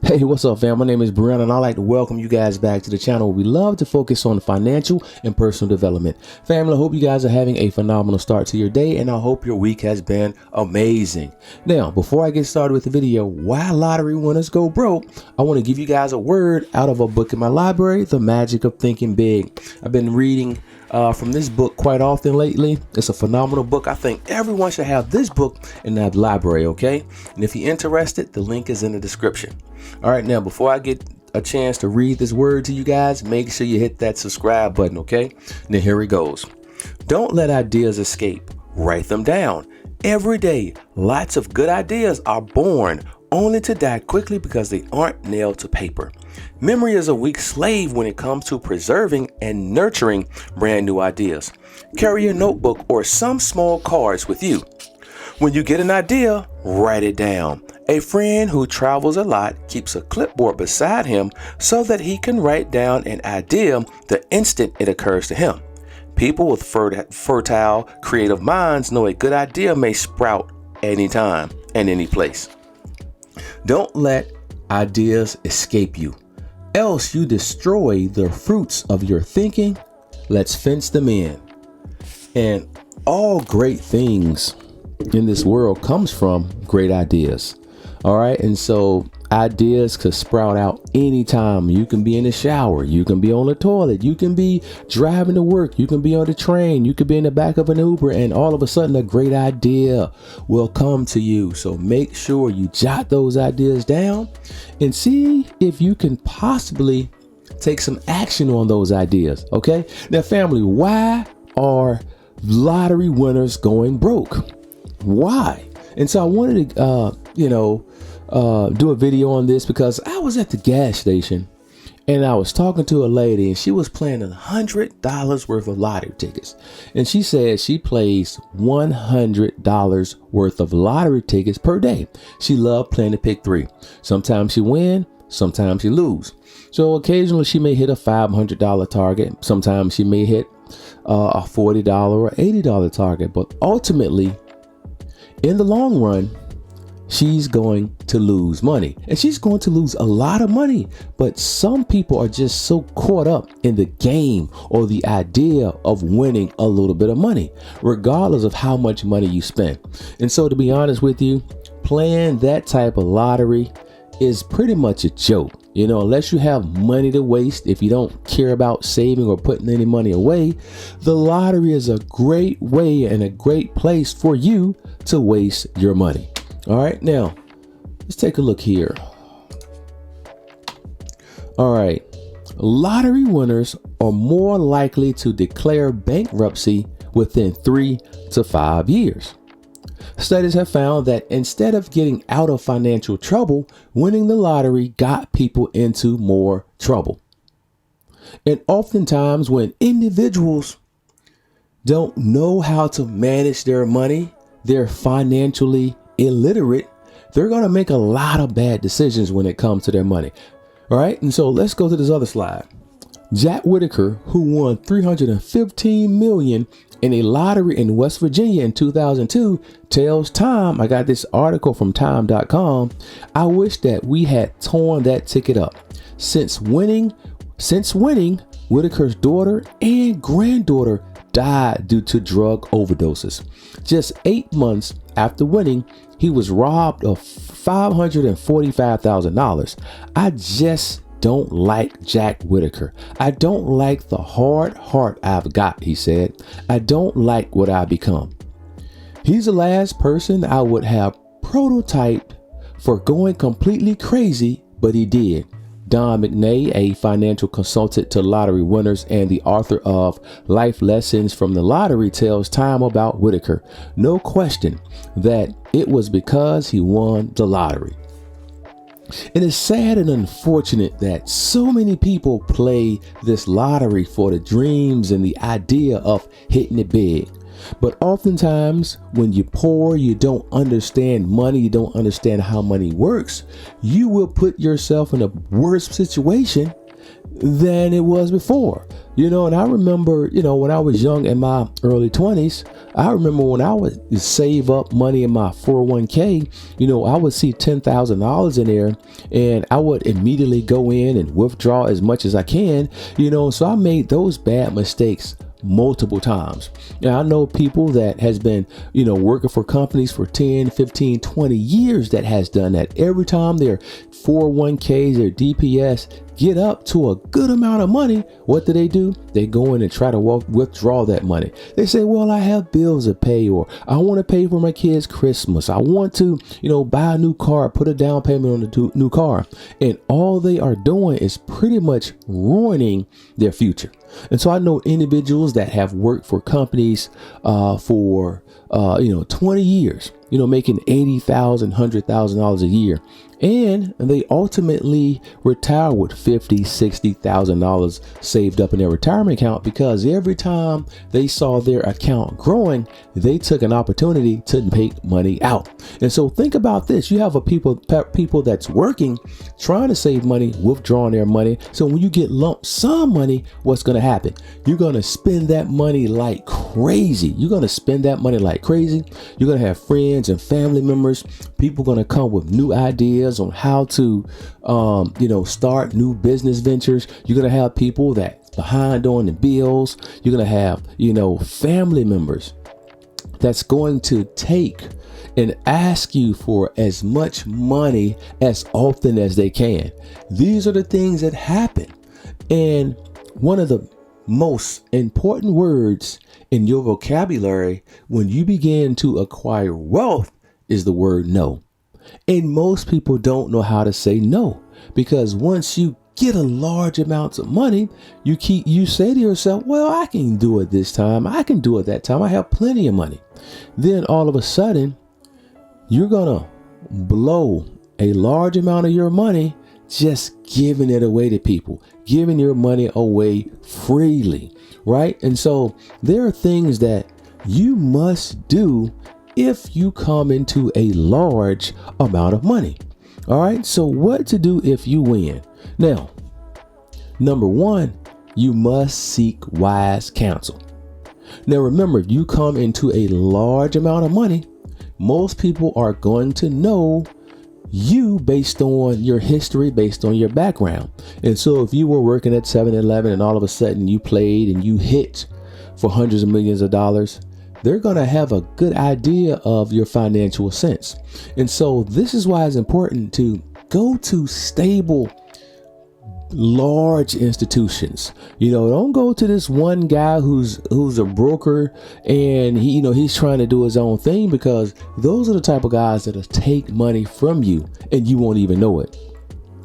Hey, what's up, fam? My name is Brehon, and I'd like to welcome you guys back to the channel where we love to focus on financial and personal development. Family, I hope you guys are having a phenomenal start to your day, and I hope your week has been amazing. Now, before I get started with the video, why lottery winners go broke, I want to give you guys a word out of a book in my library, The Magic of Thinking Big. I've been reading from this book quite often lately. It's a phenomenal book. I think everyone should have this book in their library, okay? And if you're interested, the link is in the description. All right, now before I get a chance to read this word to you guys, make sure you hit that subscribe button, okay? Now here it goes. Don't let ideas escape. Write them down. Every day, lots of good ideas are born only to die quickly because they aren't nailed to paper. Memory is a weak slave when it comes to preserving and nurturing brand new ideas. Carry a notebook or some small cards with you. When you get an idea, write it down. A friend who travels a lot keeps a clipboard beside him so that he can write down an idea the instant it occurs to him. People with fertile, creative minds know a good idea may sprout anytime and any place. Don't let ideas escape you, else you destroy the fruits of your thinking. Let's fence them in. And all great things in this world comes from great ideas. All right. And so ideas could sprout out anytime. You can be in the shower. You can be on the toilet. You can be driving to work. You can be on the train. You could be in the back of an Uber, and all of a sudden a great idea will come to you. So make sure you jot those ideas down and see if you can possibly take some action on those ideas. Okay. Now, family, why are lottery winners going broke? Why? And so I wanted to, do a video on this because I was at the gas station and I was talking to a lady, and she was playing $100 worth of lottery tickets. And she said she plays $100 worth of lottery tickets per day. She loved playing the pick three. Sometimes she win, sometimes she lose. So occasionally she may hit a $500 target. Sometimes she may hit a $40 or $80 target. But ultimately, in the long run, she's going to lose money, and she's going to lose a lot of money. But some people are just so caught up in the game or the idea of winning a little bit of money, regardless of how much money you spend. And so, to be honest with you, playing that type of lottery is pretty much a joke. Unless you have money to waste, if you don't care about saving or putting any money away, the lottery is a great way and a great place for you to waste your money. All right, now let's take a look here. All right, lottery winners are more likely to declare bankruptcy within 3 to 5 years. Studies have found that instead of getting out of financial trouble, winning the lottery got people into more trouble. And oftentimes when individuals don't know how to manage their money, they're financially illiterate, they're going to make a lot of bad decisions when it comes to their money. All right. And so let's go to this other slide. Jack Whitaker, who won $315 million in a lottery in West Virginia in 2002, tells Time, I got this article from time.com, I wish that we had torn that ticket up. Since winning, Whitaker's daughter and granddaughter died due to drug overdoses. Just 8 months after winning, he was robbed of $545,000. I just don't like Jack Whitaker. I don't like the hard heart I've got, he said. I don't like what I've become. He's the last person I would have prototyped for going completely crazy, but he did. Don McNay, a financial consultant to lottery winners and the author of Life Lessons from the Lottery, tells Time about Whitaker. No question that it was because he won the lottery. It is sad and unfortunate that so many people play this lottery for the dreams and the idea of hitting it big. But oftentimes when you're poor, you don't understand money, you don't understand how money works, you will put yourself in a worse situation than it was before. And I remember, when I was young in my early 20s, I remember when I would save up money in my 401k, I would see $10,000 in there and I would immediately go in and withdraw as much as I can, so I made those bad mistakes multiple times. Now, I know people that has been, working for companies for 10, 15, 20 years that has done that. Every time their 401ks, their DPS get up to a good amount of money, what do? They go in and try to withdraw that money. They say, well, I have bills to pay, or I want to pay for my kids' Christmas. I want to, buy a new car, put a down payment on the new car. And all they are doing is pretty much ruining their future. And so I know individuals that have worked for companies for 20 years, making $80,000, $100,000 a year. And they ultimately retire with $50,000, $60,000 saved up in their retirement account, because every time they saw their account growing, they took an opportunity to make money out. And so think about this. You have people that's working, trying to save money, withdrawing their money. So when you get lump sum money, what's going to happen? You're going to spend that money like crazy. You're going to have friends and family members. People going to come with new ideas on how to, start new business ventures. You're going to have people that behind on the bills. You're going to have, family members that's going to take and ask you for as much money as often as they can. These are the things that happen. And one of the most important words in your vocabulary when you begin to acquire wealth is the word no. And most people don't know how to say no, because once you get a large amounts of money, you say to yourself, well, I can do it this time. I can do it that time. I have plenty of money. Then all of a sudden, you're going to blow a large amount of your money just giving it away to people, giving your money away freely, right? And so there are things that you must do if you come into a large amount of money. All right. So what to do if you win? Now, number one, you must seek wise counsel. Now, remember, if you come into a large amount of money, most people are going to know you based on your history, based on your background. And so if you were working at 7-Eleven and all of a sudden you played and you hit for hundreds of millions of dollars, they're going to have a good idea of your financial sense. And so this is why it's important to go to stable, large institutions. Don't go to this one guy who's a broker and he's trying to do his own thing, because those are the type of guys that'll take money from you and you won't even know it.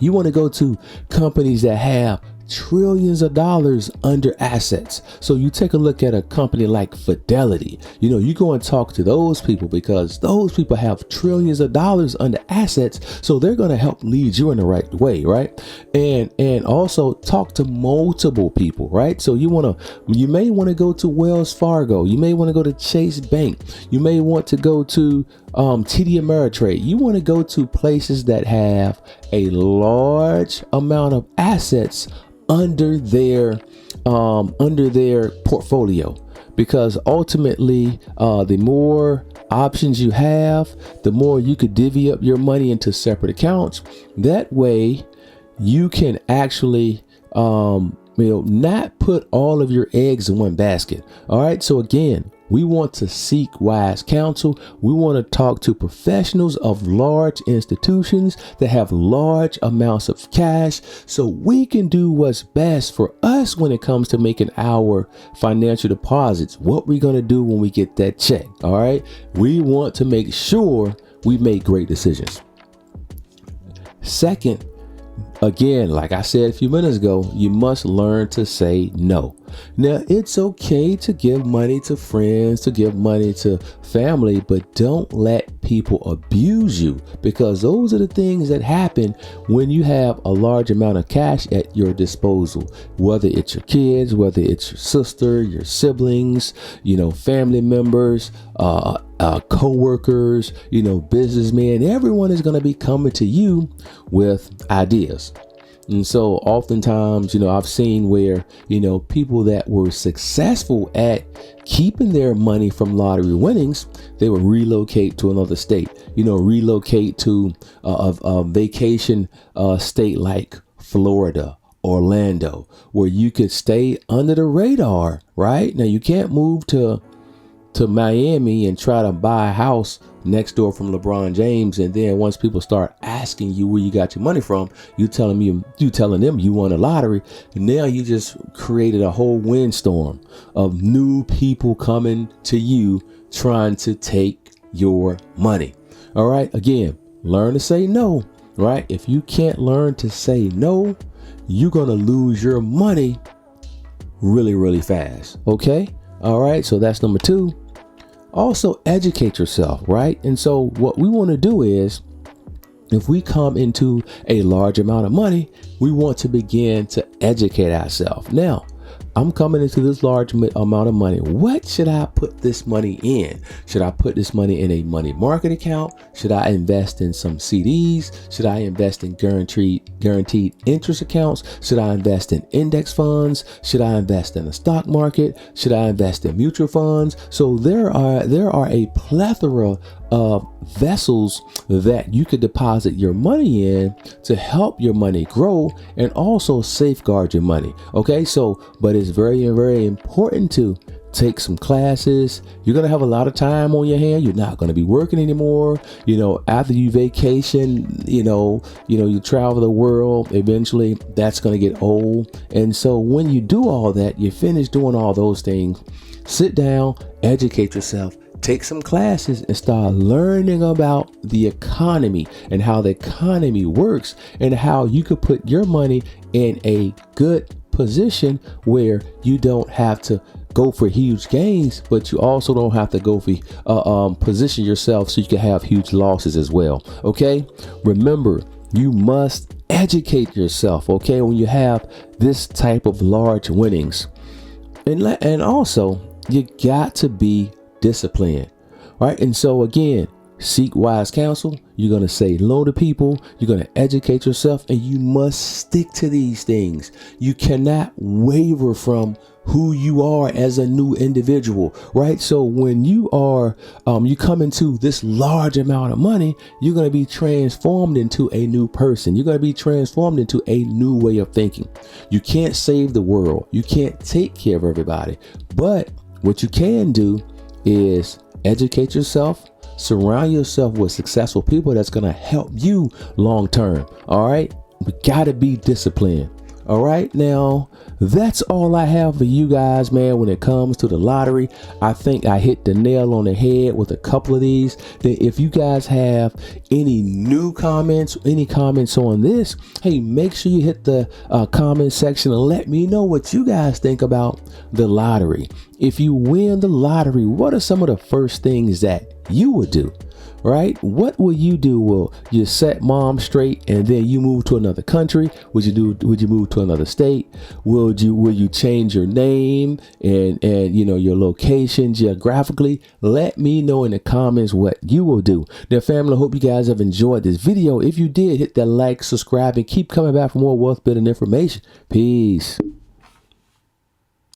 You want to go to companies that have trillions of dollars under assets. So you take a look at a company like Fidelity. You go and talk to those people, because those people have trillions of dollars under assets. So they're going to help lead you in the right way, right? And also talk to multiple people, right? So you may want to go to Wells Fargo. You may want to go to Chase Bank. You may want to go to TD Ameritrade. You want to go to places that have a large amount of assets under their portfolio, because ultimately the more options you have, the more you could divvy up your money into separate accounts. That way you can actually not put all of your eggs in one basket. All right. So again, we want to seek wise counsel. We want to talk to professionals of large institutions that have large amounts of cash, so we can do what's best for us when it comes to making our financial deposits. What we're going to do when we get that check. All right. We want to make sure we make great decisions. Second, again, like I said a few minutes ago, you must learn to say no. Now, it's okay to give money to friends, to give money to family, but don't let people abuse you, because those are the things that happen when you have a large amount of cash at your disposal, whether it's your kids, whether it's your sister, your siblings, family members, co-workers, businessmen. Everyone is going to be coming to you with ideas. And so oftentimes, I've seen where, people that were successful at keeping their money from lottery winnings, they would relocate to another state, relocate to a vacation state like Florida, Orlando, where you could stay under the radar, right? Now you can't move to Miami and try to buy a house next door from LeBron James, and then once people start asking you where you got your money from, you telling them you won a lottery, and now you just created a whole windstorm of new people coming to you trying to take your money. All right, again, learn to say no, right? If you can't learn to say no, you're gonna lose your money really, really fast. Okay, all right, so that's number 2. Also educate yourself, right? And so what we want to do is, if we come into a large amount of money, we want to begin to educate ourselves. Now, I'm coming into this large amount of money. What should I put this money in? Should I put this money in a money market account? Should I invest in some CDs? Should I invest in guaranteed interest accounts? Should I invest in index funds? Should I invest in the stock market? Should I invest in mutual funds? So there are a plethora of vessels that you could deposit your money in to help your money grow and also safeguard your money. Okay, so but it's very, very important to take some classes. You're going to have a lot of time on your hand. You're not going to be working anymore. After you vacation, you travel the world, eventually that's going to get old. And so when you do all that, you finish doing all those things, sit down, educate yourself, take some classes and start learning about the economy and how the economy works and how you could put your money in a good position where you don't have to go for huge gains, but you also don't have to go for position yourself so you can have huge losses as well. Okay, remember, you must educate yourself, okay, when you have this type of large winnings. And also, you got to be disciplined, right? And so again, seek wise counsel. You're going to say no to people. You're going to educate yourself, and you must stick to these things. You cannot waver from who you are as a new individual, right? So when you are, you come into this large amount of money, you're going to be transformed into a new person. You're going to be transformed into a new way of thinking. You can't save the world. You can't take care of everybody. But what you can do is educate yourself, surround yourself with successful people that's going to help you long term. All right. We got to be disciplined. All right. Now, that's all I have for you guys, man. When it comes to the lottery, I think I hit the nail on the head with a couple of these. Then if you guys have any new comments, any comments on this, hey, make sure you hit the comment section and let me know what you guys think about the lottery. If you win the lottery, what are some of the first things that you would do? Right? What will you do? Will you set mom straight and then you move to another country? Would you move to another state? Will you change your name and your location geographically? Let me know in the comments what you will do. Now, family, I hope you guys have enjoyed this video. If you did, hit that like, subscribe, and keep coming back for more wealth building information. Peace.